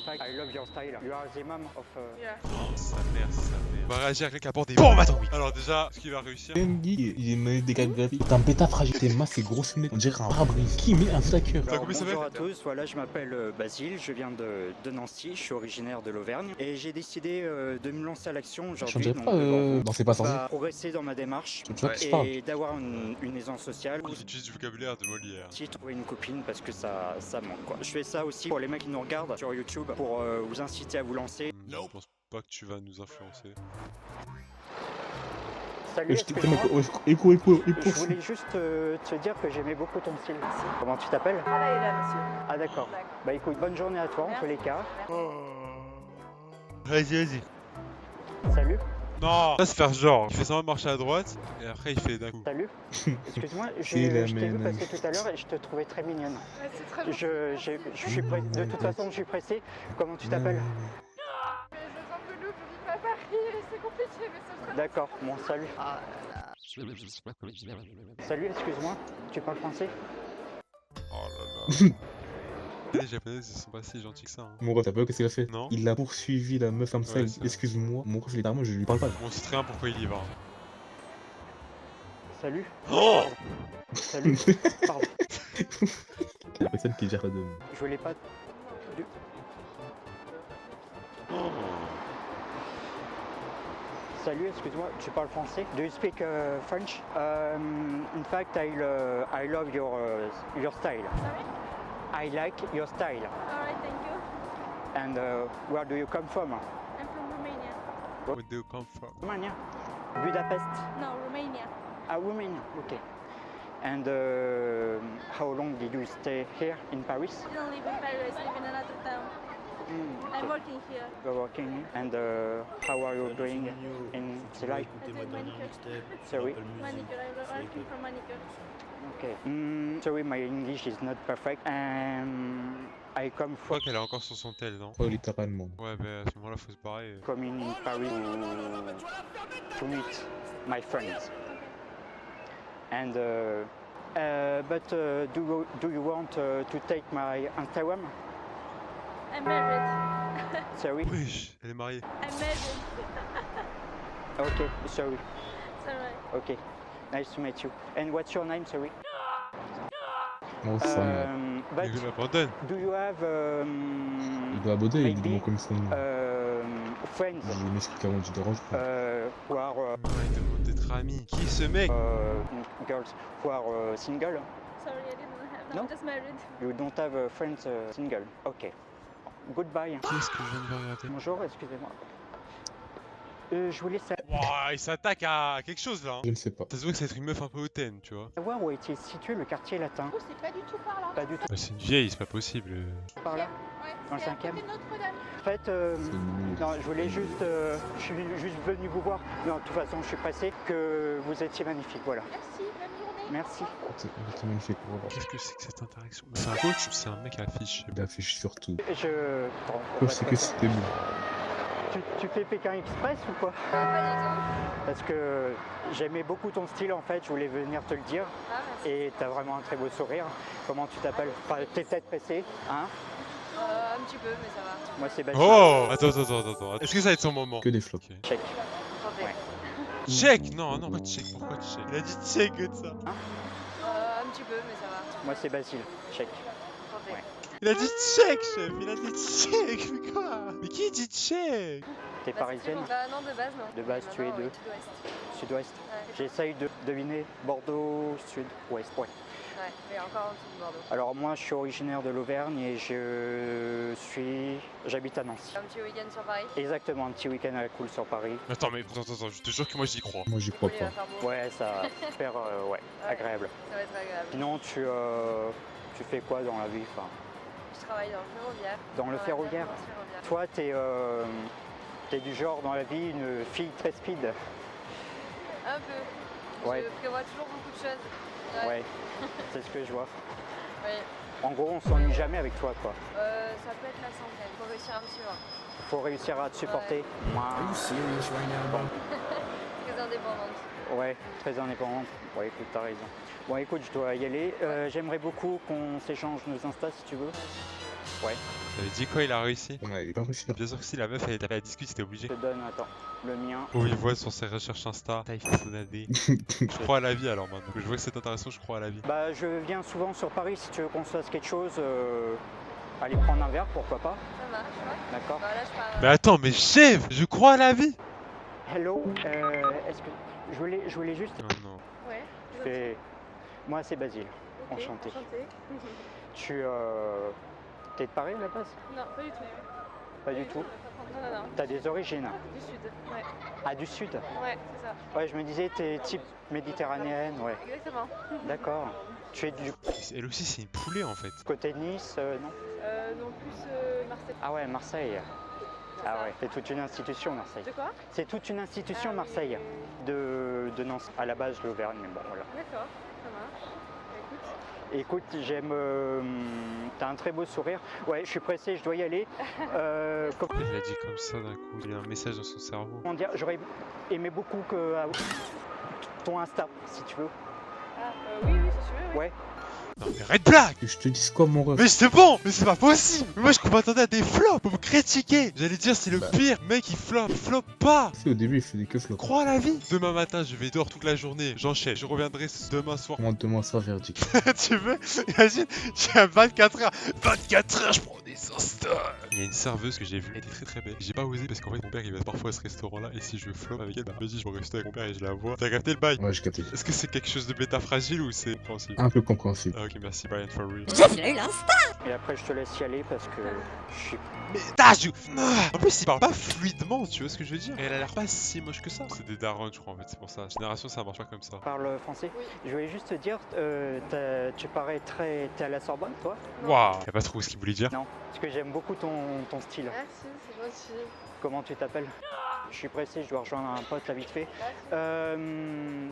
fact, I love your style. You are the mom of... Yeah. Oh, sa mère, sa mère. On va réagir avec la porte des bombes, attends, oui. Alors déjà, est-ce qu'il va réussir? Tengi, il met des calligraphies. T'es un bêta fragile, tes mains c'est grosse nez, on dirait un pare-brise. Qui met un stacker? Alors, comment il s'appelle? Bonjour à tous, voilà, je m'appelle Basile, je viens de Nancy, je suis originaire de l'Auvergne et j'ai décidé de me lancer à l'action Je aujourd'hui. dirais donc, pas, non c'est pas censé. progresser dans ma démarche Tu vois que je parle. et d'avoir une aisance sociale. Il utilise du vocabulaire de Molière. Aussi trouver une copine parce que ça manque quoi. Je fais ça aussi pour les mecs qui nous regardent sur YouTube pour vous inciter à vous lancer. Je pense pas que tu vas nous influencer. Salut, Je excuse-moi. écho. Je voulais juste te dire que j'aimais beaucoup ton style. Comment tu t'appelles? Là, monsieur. Ah d'accord. Bah écoute, bonne journée à toi en tous les cas. Vas-y. Salut. Non, là c'est faire genre. Il fait semblant de marcher à droite et après il fait d'un coup. Salut. Excuse-moi, je C'est la t'ai vu même. passer tout à l'heure et je te trouvais très mignonne. Ouais, c'est très bien. Je suis prêt. De toute façon, je suis pressé. Comment tu t'appelles? Mais je sens que loup, je vis pas à Paris, c'est compliqué, mais c'est très D'accord, bon, salut. Salut, excuse-moi, tu parles français? Oh là là. Les japonaises ils sont pas si gentils que ça. Hein. Mon ref, t'as pas vu qu'est-ce qu'il a fait? Non. Il a poursuivi la meuf comme ça, Ouais, c'est vrai. excuse-moi. Mon ref, littéralement, je lui parle pas. On sait très bien pourquoi il y va. Salut. Oh Salut. Pardon. La personne qui gère la de... Je voulais pas... Salut, excuse-moi, tu parles français? Do you speak French? In fact, I love your style. Sorry? I like your style. Alright, thank you. And where do you come from? I'm from Romania. Where do you come from? Romania. Budapest. No, Romania. Ah, Romania. Okay. And how long did you stay here in Paris? I don't live in Paris, I live in another town. I'm working here. You're working. And how are you doing in the life? I do manicure. Sorry. Manicure, I'm working for manicure. Okay. Sorry, my English is not perfect. I come Je crois qu'elle est encore sur son tel, non? Oh, littéralement. Ouais, bah à ce moment-là, faut se barrer. from in Paris to meet my friends. And but do you want to take my Instagram? I'm married. Sorry. Wesh, elle est mariée. I'm married. Okay. Sorry. It's alright. Okay. Nice to meet you. And what's your name? Sorry. Oh, ça. But Il l'abandonne. do you have Il doit aborder, il dit maybe bon comme son nom. friends Je m'explique avant, je dérange pas. who are Ouais, il demande d'être ami. Qui est ce mec? girls who are single? Sorry, I didn't have. No, No? I'm just married. You don't have friends single? Okay. Goodbye. Qui est-ce que je viens de regarder? Bonjour, excusez-moi. Je voulais Wouah, il s'attaque à quelque chose là. Hein. Je ne sais pas. Ça se voit que c'est une meuf un peu hautaine, tu vois. savoir où était situé le quartier latin. Oh, c'est pas du tout par là. Pas du tout Bah, c'est une vieille, c'est pas possible. par là. Ouais, Dans le c'est à cinquième. côté de Notre-Dame. En fait, C'est une... non, je voulais juste, je suis juste venu vous voir. Non, de toute façon, je suis pressé. Que vous étiez magnifique, voilà. Merci, bonne journée. Merci. C'est magnifique pour voir. Qu'est-ce que c'est que cette interaction? C'est un coach ou c'est un mec à affiche? Il affiche surtout. Je. Oh, c'est que c'était bon. Tu fais Pékin Express ou quoi? Pas du Parce que j'aimais beaucoup ton style en fait. Je voulais venir te le dire. tout. Ah, merci. Et t'as vraiment un très beau sourire. Comment tu t'appelles? Enfin, t'es peut-être pressé, hein? Un petit peu, mais ça va. Moi, c'est Bastien. Oh! Attends. Est-ce que ça va être son moment? Que des flops. Ok. Check. Enchanté. Ouais. Check! Non, pas check. Pourquoi check? Il a dit check que de ça. Un petit peu, mais ça va. Moi, c'est Basile. Check. Enchanté. Ouais. Il a dit check, chef! Il a dit check! Mais quoi? Mais qui dit check? T'es parisienne? Bah non, de base, non. De base, Mais tu es maintenant, de oui, Sud-Ouest. Sud-Ouest. Ouais. J'essaye de deviner Bordeaux, Sud-Ouest. Ouais. Ouais, mais encore en dessous de Bordeaux. Alors moi, je suis originaire de l'Auvergne et j'habite à Nancy. Un petit week-end sur Paris. Exactement, un petit week-end à la cool sur Paris. Attends, je te jure que moi j'y crois. Moi, j'y crois Oui, il va pas. faire beau. Ouais, ça va faire agréable. Ça va être agréable. Sinon, tu fais quoi dans la vie? Enfin, Je travaille dans le ferroviaire. dans le ferroviaire. Dans le ferroviaire. Toi, t'es du genre dans la vie une fille très speed. Un peu. Ouais. Je prévois toujours beaucoup de choses. Ouais, c'est ce que je vois. Oui. En gros, on s'ennuie jamais avec toi, quoi. Ça peut être la centaine. Faut réussir à me suivre. Faut réussir à te supporter. Très indépendante. Ouais, très indépendante. Ouais, écoute, t'as raison. Bon, écoute, je dois y aller. J'aimerais beaucoup qu'on s'échange nos Insta si tu veux. Ouais. T'avais dit quoi, il a réussi? On avait pas réussi. Bien sûr que si la meuf elle t'avait discuté, c'était obligé. Je te donne, attends, le mien. Oh, il voit sur ses recherches Insta. Je crois à la vie alors maintenant. Je vois que c'est intéressant, je crois à la vie. Bah, je viens souvent sur Paris, si tu veux qu'on se fasse quelque chose, aller prendre un verre, pourquoi pas. Ça marche, ouais. D'accord. Bah là, je pars. Mais attends, mais chef, je crois à la vie. Hello, est-ce que... Je voulais juste... Oh non. Ouais. Je fais... Moi, c'est Basile. Ok, Enchanté. Enchanté. Tu... T'es de Paris, à la base? Non, pas du tout. Pas du tout. Non, non, non. T'as des origines? Du sud. Ouais. Ah, du sud? Ouais, c'est ça. Ouais, je me disais, t'es type méditerranéenne, ouais. Exactement. D'accord. Tu es du Elle aussi, c'est une poulet en fait. côté Nice, non? Non, plus Marseille. Ah ouais, Marseille. Ah ça. ouais, c'est toute une institution, Marseille. De quoi? C'est toute une institution, Ah oui, Marseille. oui, oui. De Nancy. À la base, l'Auvergne, mais bon, voilà. D'accord, ça marche. Bah, écoute. Écoute, j'aime... T'as un très beau sourire. Ouais, je suis pressé, je dois y aller. Elle l'a dit comme ça d'un coup. Il y a un message dans son cerveau. Comment dire, j'aurais aimé beaucoup que... ton Insta, si tu veux. Ah, oui, oui, si tu veux, oui. Ouais. Non mais arrête blague. Que je te dise quoi, mon ref? Mais c'est bon. Mais c'est pas possible. Mais moi je m'attendais à des flops pour me critiquer. J'allais dire c'est le pire. Mec il flop. Il flop pas. Si, au début, il faisait que flop. Crois à la vie. Demain matin je vais dehors toute la journée. J'enchaîne. Je reviendrai demain soir. Comment demain soir, verdict? Tu veux? Imagine, j'ai 24 heures. 24 heures, je prends des instants. Il y a une serveuse que j'ai vue, elle était très très belle. J'ai pas osé parce qu'en fait mon père il va parfois à ce restaurant là et si je flop avec elle, bah vas-y je vais rester avec mon père et je la vois. T'as capté le bail? Ouais, j'ai capté. Est-ce que c'est quelque chose de bêta fragile ou c'est compréhensible? Un peu compréhensible. Ah, ok, merci Brian for real. Et après, je te laisse y aller parce que je suis... Mais en plus il parle pas fluidement, tu vois ce que je veux dire? Et elle a l'air pas si moche que ça. C'est des darons je crois en fait, c'est pour ça. Génération ça marche pas comme ça. Parle français. Oui. Je voulais juste te dire, tu parais très... T'es à la Sorbonne, toi? Waouh! Y'a pas trop ce qu'il voulait dire? Non. Parce que j'aime beaucoup ton style. Merci, c'est gentil. Comment tu t'appelles? Je suis pressé, je dois rejoindre un pote là vite fait.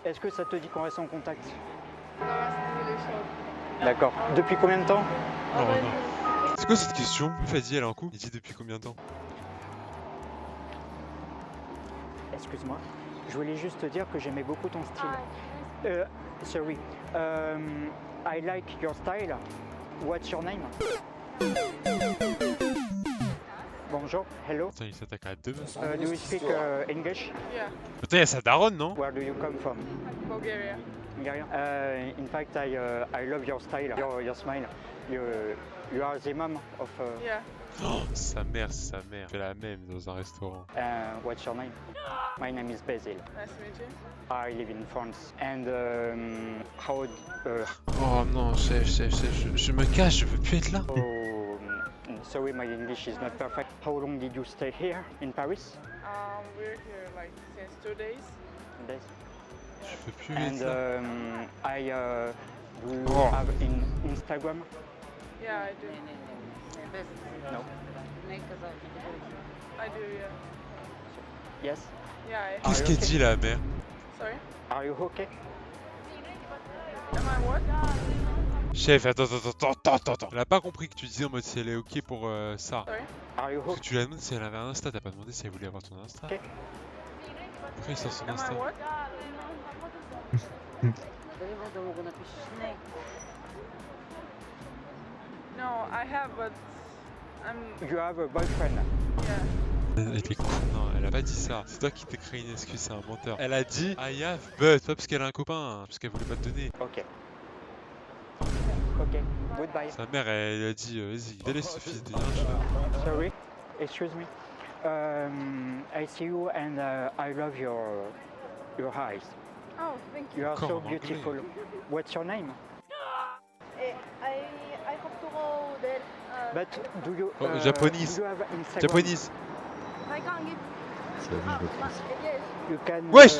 Est-ce que ça te dit qu'on reste en contact? Non, c'est désolé, je suis en... D'accord. Depuis combien de temps? Oh non. C'est quoi cette question? Fadi elle est en couple? Il dit depuis combien de temps? Excuse-moi. Je voulais juste te dire que j'aimais beaucoup ton style. Sorry. I like your style. What's your name? Bonjour. Hello. Putain il s'attaque à deux. Do you speak English? Yeah, Putain y'a sa daronne non? Where do you come from? Bulgaria. Hungarian. In fact, I love your style, your smile. You are the mom of... Yeah. Oh, sa mère, fait la même dans un restaurant. What's your name? My name is Basil. Nice to meet you. I live in France. And how... Oh non, chef, je me cache, je veux plus être là. sorry, my English is not perfect. How long did you stay here in Paris? We're here like since 2 days. Days. Je veux plus And être là. do you Oh. have Instagram? Yeah, I do. No. I do, yeah. Yes. Yeah, I... Qu'est-ce you qu'elle okay? dit la mère? Sorry? Are you okay? Am I what? Chef, attends. Elle a pas compris que tu disais en mode si elle est ok pour ça. Sorry? Are you Parce que okay? tu l'as demandé si elle avait un Insta, t'as pas demandé si elle voulait avoir ton Insta. Ok. Pourquoi il sort son Am Insta? I what? No, I have, but I'm... You have a boyfriend? Yeah. Elle était con. Non, elle a pas dit ça. C'est toi qui t'es créé une excuse, c'est un menteur. Elle a dit I have but, pas parce qu'elle a un copain, hein, parce qu'elle voulait pas te donner. Ok. Ok. Goodbye. Sa mère, elle a dit vas-y, délaisse ce fils de yinche. Sorry. Excuse me. I see you and I love your eyes. Oh, thank you. You are Encore so en anglais. beautiful. What's your name? I hope to go there. But do you... Oh, Japanese. Do you have Instagram? Japonise. I can't give... C'est la vie, je le trouve. Yes. You can... Wesh!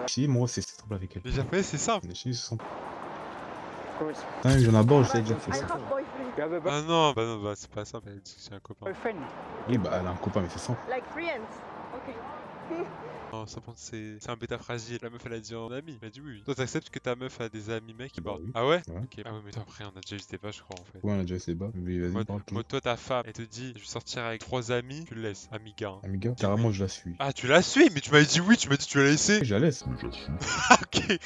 Si, moi, c'est simple avec elle. Les japonais, c'est ça. Mais si, c'est simple. Of course. Putain, j'en aborde, je l'ai déjà fait I ça. have boyfriend. You have a Ah non, bah c'est pas simple, elle dit que c'est un copain. boyfriend? Oui, bah, elle a un copain, mais c'est simple. Like friends. Okay. Non, ça pense c'est un bêta fragile. La meuf elle a dit en ami. Elle a dit oui. Toi t'acceptes que ta meuf a des amis mecs qui Bah parlent. oui. Ah ouais? Ouais. Ok. Ah ouais, mais après on a déjà eu ce débat, je crois en fait. Ouais, on a déjà essayé bas. Mais vas-y, Moi, parle tout. toi ta femme, elle te dit je vais sortir avec 3 amis, tu le laisses. Amiga. Hein. Amiga, carrément, je la suis. Ah tu la suis, mais tu m'avais dit oui, tu m'as dit tu la laissé. Je la laisse. Ok.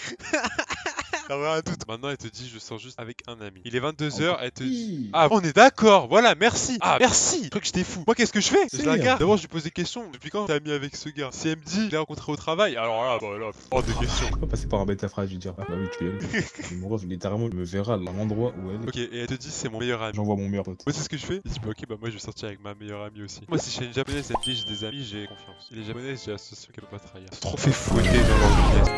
T'as rien à tout. Maintenant, elle te dit, je sors juste avec un ami. Il est 22h, elle te dit. Hi. Ah, on est d'accord, voilà, merci. Ah, merci. Je crois que j'étais fou. Moi, qu'est-ce que je fais? Je la C'est regarde. D'abord, je lui pose des questions. Depuis quand t'es ami avec ce gars? Si elle me dit, je l'ai rencontré au travail, alors là, bah là, hors de question. Je peux passer par un bête à phrase, je vais dire, ah bah oui, tu es mon ref, littéralement, il me verra à l'endroit où elle est. Ok, et elle te dit, c'est mon meilleur ami. J'envoie mon meilleur pote. Moi, c'est ce que je fais. Il dit, bah ok, bah moi, je vais sortir avec ma meilleure amie aussi. Moi, si je suis une japonaise, elle me dit, j'ai des amis, j'ai confiance. Et les japonaises, j'ai l'association qu'elle peut pas trahir. C'est trop fait fouetter dans leur business.